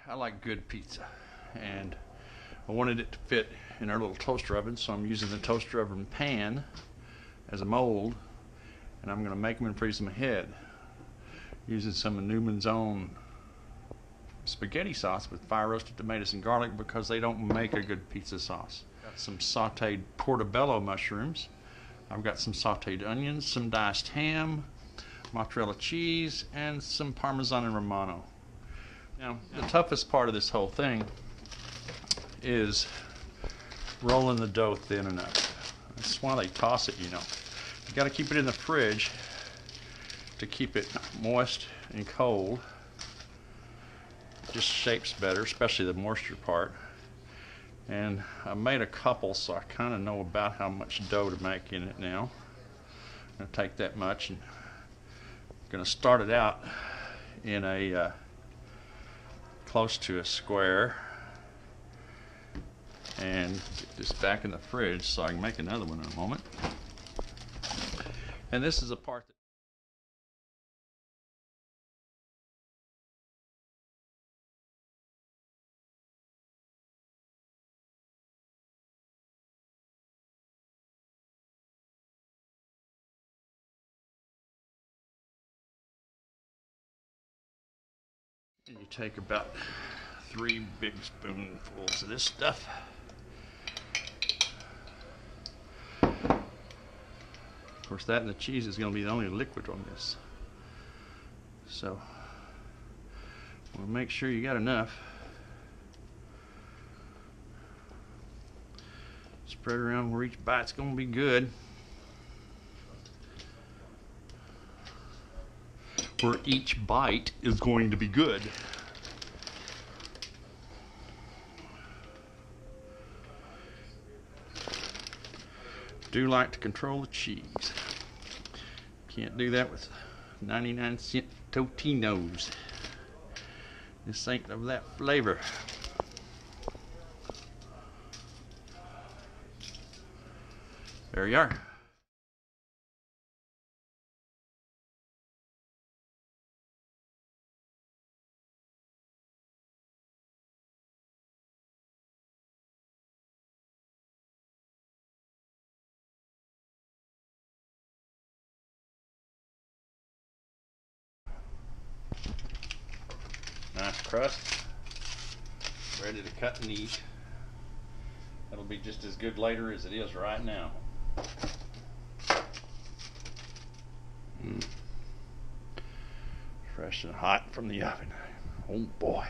I like good pizza, and I wanted it to fit in our little toaster oven, so I'm using the toaster oven pan as a mold, and I'm going to make them and freeze them ahead using some of Newman's Own spaghetti sauce with fire roasted tomatoes and garlic, because they don't make a good pizza sauce. Got some sauteed portobello mushrooms. I've got some sauteed onions, some diced ham, mozzarella cheese, and some Parmesan and Romano. Now, the toughest part of this whole thing is rolling the dough thin enough. That's why they toss it, you know. You got to keep it in the fridge to keep it moist and cold. It just shapes better, especially the moisture part. And I made a couple, so I kind of know about how much dough to make in it now. I'm going to take that much and I'm going to start it out in a close to a square, and get this back in the fridge so I can make another one in a moment. And this is a part that, and you take about 3 big spoonfuls of this stuff. Of course, that and the cheese is going to be the only liquid on this. So, we'll make sure you got enough. Spread around where each bite's going to be good. Where each bite is going to be good. Do like to control the cheese. Can't do that with 99-cent Totino's. This ain't of that flavor. There you are. Nice crust, ready to cut and eat. It'll be just as good later as it is right now. Fresh and hot from the oven. Oh boy.